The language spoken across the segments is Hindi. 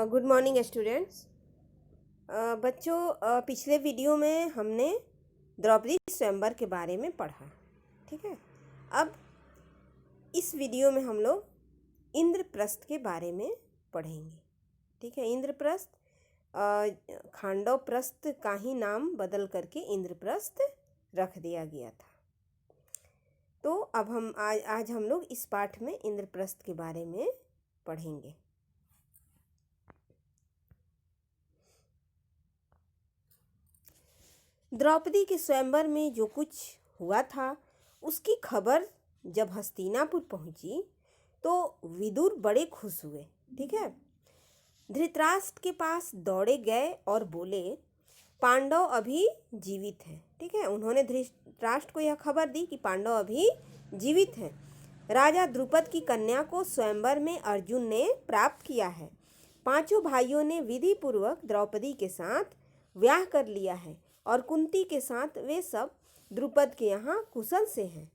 Good morning students. बच्चों, पिछले वीडियो में हमने द्रौपदी स्वयंवर के बारे में पढ़ा। ठीक है, अब इस वीडियो में हम लोग इंद्रप्रस्थ के बारे में पढ़ेंगे। ठीक है, इंद्रप्रस्थ खांडवप्रस्थ का ही नाम बदल करके इंद्रप्रस्थ रख दिया गया था। तो अब हम आज हम लोग इस पाठ में इंद्रप्रस्थ के बारे में पढ़ेंगे। द्रौपदी के स्वयंवर में जो कुछ हुआ था उसकी खबर जब हस्तिनापुर पहुंची तो विदुर बड़े खुश हुए। ठीक है, धृतराष्ट्र के पास दौड़े गए और बोले, पांडव अभी जीवित हैं। ठीक है, उन्होंने धृतराष्ट्र को यह खबर दी कि पांडव अभी जीवित हैं। राजा द्रुपद की कन्या को स्वयंवर में अर्जुन ने प्राप्त किया है। पांचों भाइयों ने विधि पूर्वक द्रौपदी के साथ ब्याह कर लिया है और कुंती के साथ वे सब द्रुपद के यहाँ कुशल से हैं।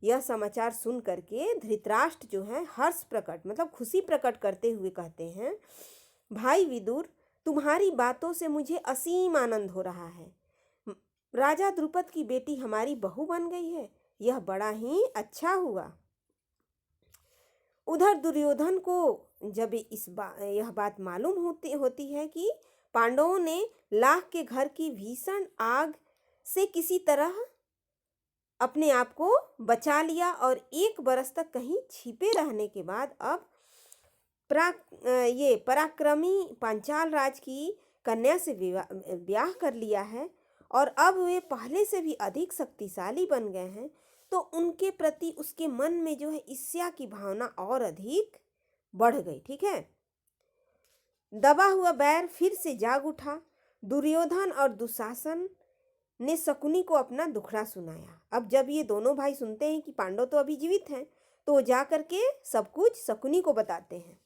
यह समाचार सुन करके धृतराष्ट्र जो है हर्ष प्रकट मतलब खुशी प्रकट करते हुए कहते हैं, भाई विदुर, तुम्हारी बातों से मुझे असीम आनंद हो रहा है। राजा द्रुपद की बेटी हमारी बहू बन गई है, यह बड़ा ही अच्छा हुआ। उधर दुर्योधन को जब यह बात मालूम होती है कि पांडवों ने लाख के घर की भीषण आग से किसी तरह अपने आप को बचा लिया और 1 बरस तक कहीं छिपे रहने के बाद अब पराक्रमी पांचाल राज की कन्या से ब्याह कर लिया है और अब वे पहले से भी अधिक शक्तिशाली बन गए हैं, तो उनके प्रति उसके मन में जो है ईर्ष्या की भावना और अधिक बढ़ गई। ठीक है, दबा हुआ बैर फिर से जाग उठा। दुर्योधन और दुशासन ने शकुनी को अपना दुखड़ा सुनाया। अब जब ये दोनों भाई सुनते हैं कि पांडव तो अभी जीवित हैं, तो जा करके सब कुछ शकुनी को बताते हैं।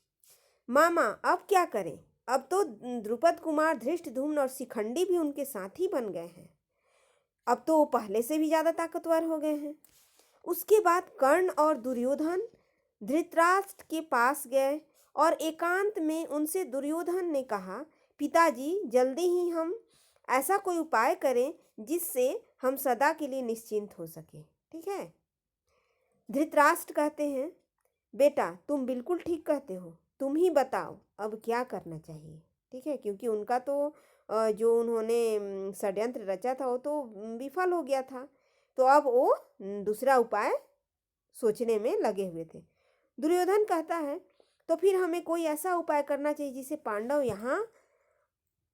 मामा, अब क्या करें? अब तो द्रुपद कुमार धृष्टद्युम्न और शिखंडी भी उनके साथी बन गए हैं। अब तो वो पहले से भी ज़्यादा ताकतवर हो गए हैं। उसके बाद कर्ण और दुर्योधन धृतराष्ट्र के पास गए और एकांत में उनसे दुर्योधन ने कहा, पिताजी, जल्दी ही हम ऐसा कोई उपाय करें जिससे हम सदा के लिए निश्चिंत हो सके। ठीक है, धृतराष्ट्र कहते हैं, बेटा, तुम बिल्कुल ठीक कहते हो, तुम ही बताओ अब क्या करना चाहिए। ठीक है, क्योंकि उनका तो जो उन्होंने षड्यंत्र रचा था वो तो विफल हो गया था, तो अब वो दूसरा उपाय सोचने में लगे हुए थे। दुर्योधन कहता है, तो फिर हमें कोई ऐसा उपाय करना चाहिए जिससे पांडव यहाँ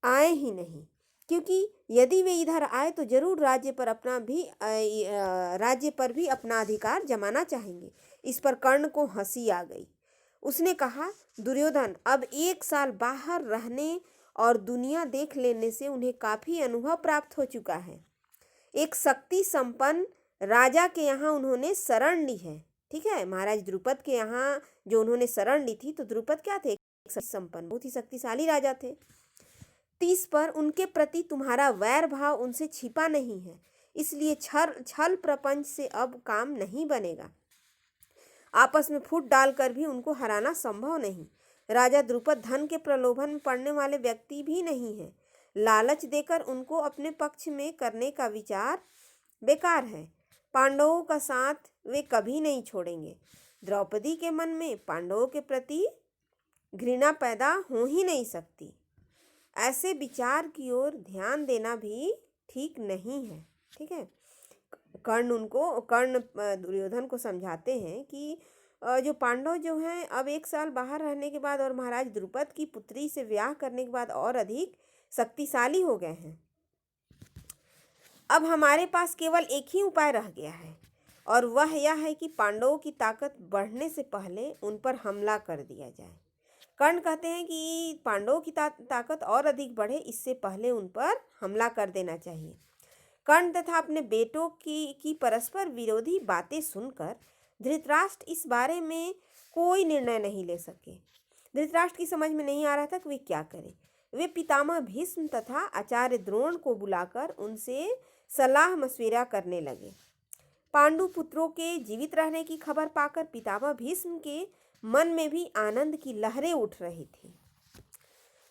आए ही नहीं, क्योंकि यदि वे इधर आए तो जरूर राज्य पर भी अपना अधिकार जमाना चाहेंगे। इस पर कर्ण को हंसी आ गई। उसने कहा, दुर्योधन, अब 1 साल बाहर रहने और दुनिया देख लेने से उन्हें काफ़ी अनुभव प्राप्त हो चुका है। एक शक्ति संपन्न राजा के यहाँ उन्होंने शरण ली है। ठीक है, महाराज द्रुपद के यहाँ जो उन्होंने शरण ली थी, तो द्रुपद क्या थे? संपन्न, बहुत ही शक्तिशाली राजा थे। 30 पर उनके प्रति तुम्हारा वैर भाव उनसे छिपा नहीं है, इसलिए छल प्रपंच से अब काम नहीं बनेगा। आपस में फूट डालकर भी उनको हराना संभव नहीं। राजा द्रुपद धन के प्रलोभन में पड़ने वाले व्यक्ति भी नहीं है। लालच देकर उनको अपने पक्ष में करने का विचार बेकार है। पांडवों का साथ वे कभी नहीं छोड़ेंगे। द्रौपदी के मन में पांडवों के प्रति घृणा पैदा हो ही नहीं सकती। ऐसे विचार की ओर ध्यान देना भी ठीक नहीं है। ठीक है, कर्ण दुर्योधन को समझाते हैं कि जो पांडव जो हैं अब 1 साल बाहर रहने के बाद और महाराज द्रुपद की पुत्री से ब्याह करने के बाद और अधिक शक्तिशाली हो गए हैं। अब हमारे पास केवल एक ही उपाय रह गया है और वह यह है कि पांडवों की ताकत बढ़ने से पहले उन पर हमला कर दिया जाए। कर्ण कहते हैं कि पांडवों की ताकत और अधिक बढ़े, इससे पहले उन पर हमला कर देना चाहिए। कर्ण तथा अपने बेटों की परस्पर विरोधी बातें सुनकर धृतराष्ट्र इस बारे में कोई निर्णय नहीं ले सके। धृतराष्ट्र की समझ में नहीं आ रहा था कि वे क्या करें। वे पितामह भीष्म तथा आचार्य द्रोण को बुलाकर उनसे सलाह मशविरा करने लगे। पांडु पुत्रों के जीवित रहने की खबर पाकर पितामह भीष्म के मन में भी आनंद की लहरें उठ रही थी।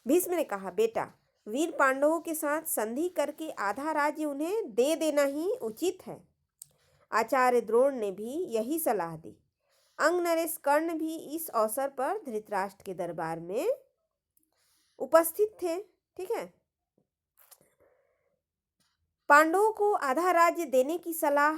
भीष्म ने कहा, बेटा, वीर पांडवों के साथ संधि करके आधा राज्य उन्हें दे देना ही उचित है। आचार्य द्रोण ने भी यही सलाह दी। अंग नरेश कर्ण भी इस अवसर पर धृतराष्ट्र के दरबार में उपस्थित थे। ठीक है। पांडवों को आधा राज्य देने की सलाह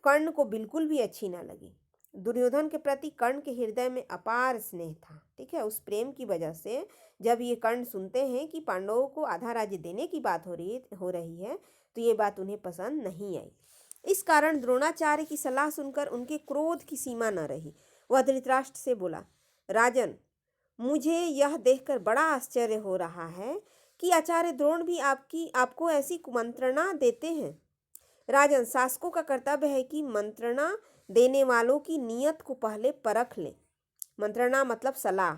कर्ण को बिल्कुल भी अच्छी ना लगी। दुर्योधन के प्रति कर्ण के हृदय में अपार स्नेह था। ठीक है। उस प्रेम की वजह से जब ये कर्ण सुनते हैं कि पांडवों को आधा राज्य देने की बात हो रही है तो ये बात उन्हें पसंद नहीं आई। इस कारण द्रोणाचार्य की सलाह सुनकर उनके क्रोध की सीमा न रही। वह धृतराष्ट्र से बोला, राजन, मुझे यह देखकर बड़ा आश्चर्य हो रहा है कि आचार्य द्रोण भी आपको ऐसी कुमंत्रणा देते हैं। राजन, शासकों का कर्तव्य है कि मंत्रणा देने वालों की नीयत को पहले परख ले। मंत्रणा मतलब सलाह,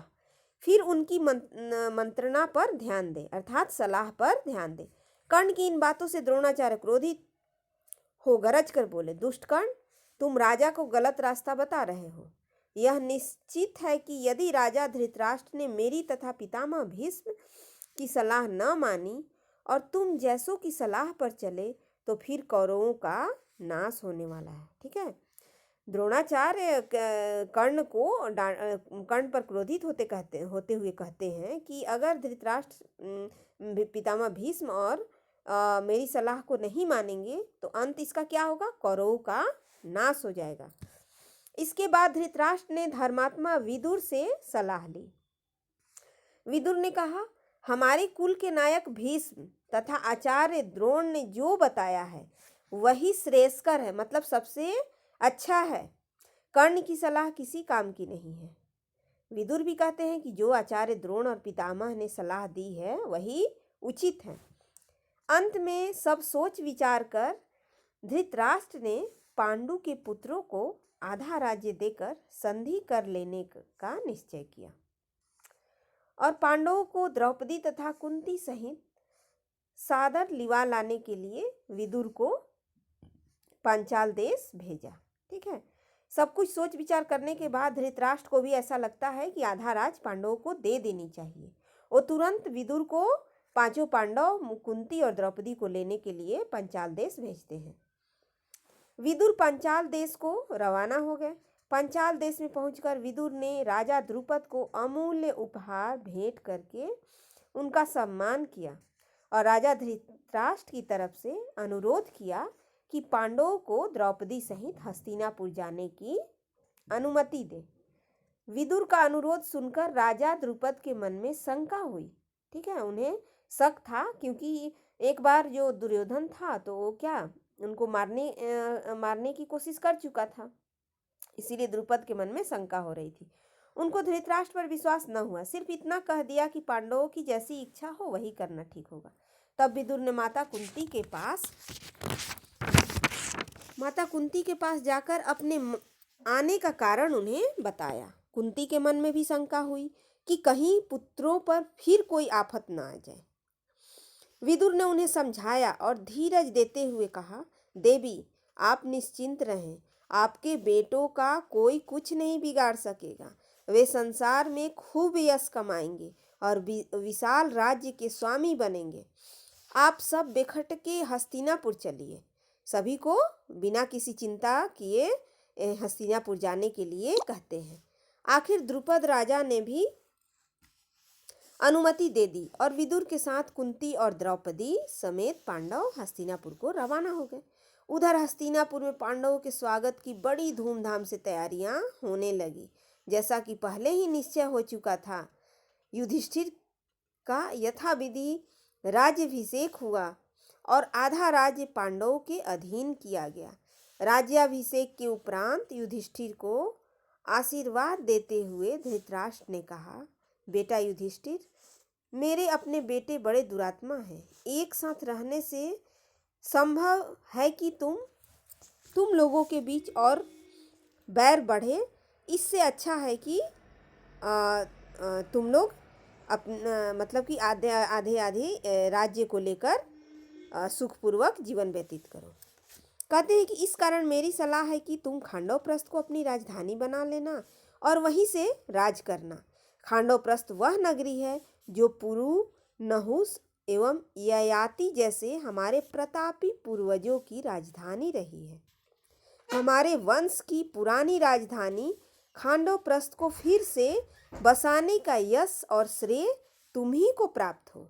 फिर उनकी मंत्रणा पर ध्यान दे, अर्थात सलाह पर ध्यान दे। कर्ण की इन बातों से द्रोणाचार्य क्रोधित हो गरज कर बोले, दुष्ट कर्ण, तुम राजा को गलत रास्ता बता रहे हो। यह निश्चित है कि यदि राजा धृतराष्ट्र ने मेरी तथा पितामह भीष्म की सलाह न मानी और तुम जैसों की सलाह पर चले तो फिर कौरवों का नाश होने वाला है। ठीक है। द्रोणाचार्य कर्ण पर क्रोधित होते हुए कहते हैं कि अगर धृतराष्ट्र पितामह भीष्म और मेरी सलाह को नहीं मानेंगे तो अंत इसका क्या होगा? कौरवों का नाश हो जाएगा। इसके बाद धृतराष्ट्र ने धर्मात्मा विदुर से सलाह ली। विदुर ने कहा, हमारे कुल के नायक भीष्म तथा आचार्य द्रोण ने जो बताया है वही श्रेयस्कर है, मतलब सबसे अच्छा है। कर्ण की सलाह किसी काम की नहीं है। विदुर भी कहते हैं कि जो आचार्य द्रोण और पितामह ने सलाह दी है वही उचित है। अंत में सब सोच विचार कर धृतराष्ट्र ने पांडु के पुत्रों को आधा राज्य देकर संधि कर लेने का निश्चय किया और पांडवों को द्रौपदी तथा कुंती सहित सादर लिवा लाने के लिए विदुर को पांचाल देश भेजा। ठीक है। सब कुछ सोच विचार करने के बाद धृतराष्ट्र को भी ऐसा लगता है कि आधा राज पांडवों को दे देनी चाहिए। वो तुरंत विदुर को पांचों पांडव, कुंती और द्रौपदी को लेने के लिए पांचाल देश भेजते हैं। विदुर पांचाल देश को रवाना हो गए। पांचाल देश में पहुंचकर विदुर ने राजा द्रुपद को अमूल्य उपहार भेंट करके उनका सम्मान किया और राजा धृतराष्ट्र की तरफ से अनुरोध किया कि पांडवों को द्रौपदी सहित हस्तिनापुर जाने की अनुमति दे। विदुर का अनुरोध सुनकर राजा द्रुपद के मन में शंका हुई। ठीक है। उन्हें शक था क्योंकि एक बार जो दुर्योधन था तो वो क्या उनको मारने की कोशिश कर चुका था, इसीलिए द्रुपद के मन में शंका हो रही थी। उनको धृतराष्ट्र पर विश्वास न हुआ, सिर्फ इतना कह दिया कि पांडवों की जैसी इच्छा हो वही करना ठीक होगा। तब विदुर ने माता कुंती के पास जाकर अपने आने का कारण उन्हें बताया। कुंती के मन में भी शंका हुई कि कहीं पुत्रों पर फिर कोई आफत न आ जाए। विदुर ने उन्हें समझाया और धीरज देते हुए कहा, देवी, आप निश्चिंत रहें, आपके बेटों का कोई कुछ नहीं बिगाड़ सकेगा। वे संसार में खूब यश कमाएंगे और विशाल राज्य के स्वामी बनेंगे। आप सब बेखटके हस्तिनापुर चलिए। सभी को बिना किसी चिंता किए हस्तिनापुर जाने के लिए कहते हैं। आखिर द्रुपद राजा ने भी अनुमति दे दी और विदुर के साथ कुंती और द्रौपदी समेत पांडव हस्तिनापुर को रवाना हो गए। उधर हस्तिनापुर में पांडवों के स्वागत की बड़ी धूमधाम से तैयारियां होने लगी। जैसा कि पहले ही निश्चय हो चुका था, युधिष्ठिर का यथाविधि राज्याभिषेक हुआ और आधा राज्य पांडवों के अधीन किया गया। राज्याभिषेक के उपरांत युधिष्ठिर को आशीर्वाद देते हुए धृतराष्ट्र ने कहा, बेटा युधिष्ठिर, मेरे अपने बेटे बड़े दुरात्मा हैं। एक साथ रहने से संभव है कि तुम लोगों के बीच और बैर बढ़े। इससे अच्छा है कि तुम लोग अपना मतलब कि आधे आधे राज्य को लेकर सुखपूर्वक जीवन व्यतीत करो। कहते हैं कि इस कारण मेरी सलाह है कि तुम खांडव प्रस्थ को अपनी राजधानी बना लेना और वहीं से राज करना। खांडवप्रस्थ वह नगरी है जो पुरु, नहुस एवं ययाति जैसे हमारे प्रतापी पूर्वजों की राजधानी रही है। हमारे वंश की पुरानी राजधानी खांडवप्रस्थ को फिर से बसाने का यश और श्रेय तुम्ही को प्राप्त हो।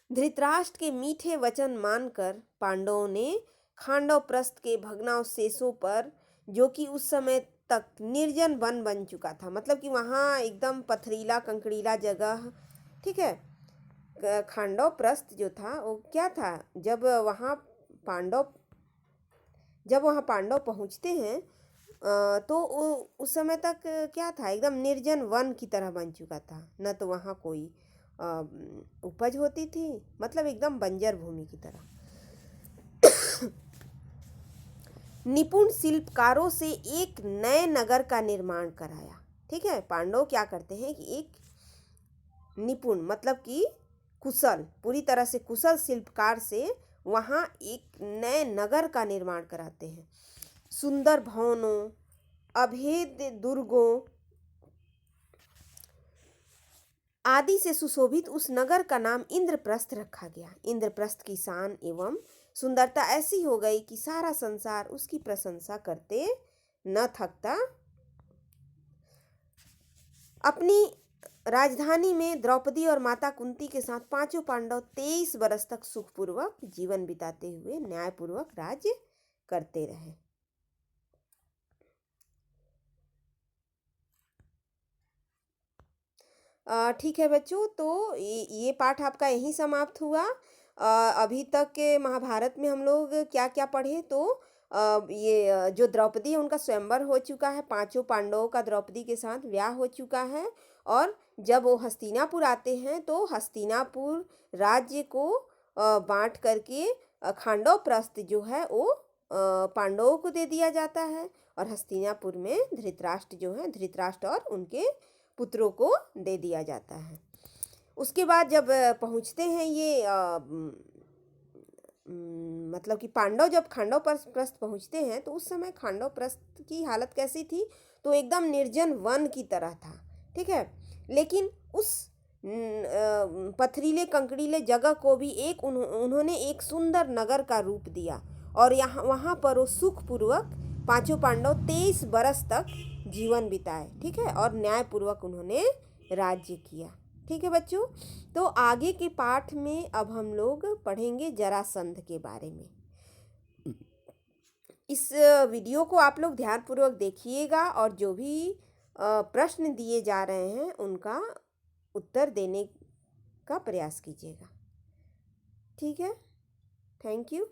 धृतराष्ट्र के मीठे वचन मानकर पांडवों ने खांडवप्रस्थ के भग्नावशेषों पर, जो कि उस समय तक निर्जन वन बन चुका था, मतलब कि वहाँ एकदम पथरीला कंकड़ीला जगह, ठीक है, खांडवप्रस्थ जो था वो क्या था, जब वहाँ पांडव पहुँचते हैं तो उस समय तक क्या था, एकदम निर्जन वन की तरह बन चुका था। न तो वहाँ कोई उपज होती थी, मतलब एकदम बंजर भूमि की तरह। निपुण शिल्पकारों से एक नए नगर का निर्माण कराया। ठीक है, पांडव क्या करते हैं कि एक निपुण मतलब कि कुशल, पूरी तरह से कुशल शिल्पकार से वहाँ एक नए नगर का निर्माण कराते हैं। सुंदर भवनों, अभेद्य दुर्गों आदि से सुशोभित उस नगर का नाम इंद्रप्रस्थ रखा गया। इंद्रप्रस्थ की शान एवं सुंदरता ऐसी हो गई कि सारा संसार उसकी प्रशंसा करते न थकता। अपनी राजधानी में द्रौपदी और माता कुंती के साथ पांचों पांडव 23 वर्ष तक सुखपूर्वक जीवन बिताते हुए न्यायपूर्वक राज्य करते रहे। ठीक है बच्चों, तो ये पाठ आपका यहीं समाप्त हुआ। अभी तक के महाभारत में हम लोग क्या क्या पढ़े, तो ये जो द्रौपदी है उनका स्वयंवर हो चुका है, पांचों पांडवों का द्रौपदी के साथ ब्याह हो चुका है। और जब वो हस्तिनापुर आते हैं तो हस्तिनापुर राज्य को बांट करके खांडवप्रस्थ जो है वो पांडवों को दे दिया जाता है। और हस्तिनापुर में धृतराष्ट्र और उनके पुत्रों को दे दिया जाता है। उसके बाद जब पहुँचते हैं ये मतलब कि पांडव जब खांडवप्रस्थ पहुँचते हैं तो उस समय खांडवप्रस्थ की हालत कैसी थी, तो एकदम निर्जन वन की तरह था। ठीक है, लेकिन उस पथरीले कंकड़ीले जगह को भी उन्होंने एक सुंदर नगर का रूप दिया। और वहाँ पर वो सुखपूर्वक पांचों पांडव 23 बरस तक जीवन बिताए। ठीक है, और न्यायपूर्वक उन्होंने राज्य किया। ठीक है बच्चों, तो आगे के पाठ में अब हम लोग पढ़ेंगे जरासंध के बारे में। इस वीडियो को आप लोग ध्यानपूर्वक देखिएगा और जो भी प्रश्न दिए जा रहे हैं उनका उत्तर देने का प्रयास कीजिएगा। ठीक है, थैंक यू।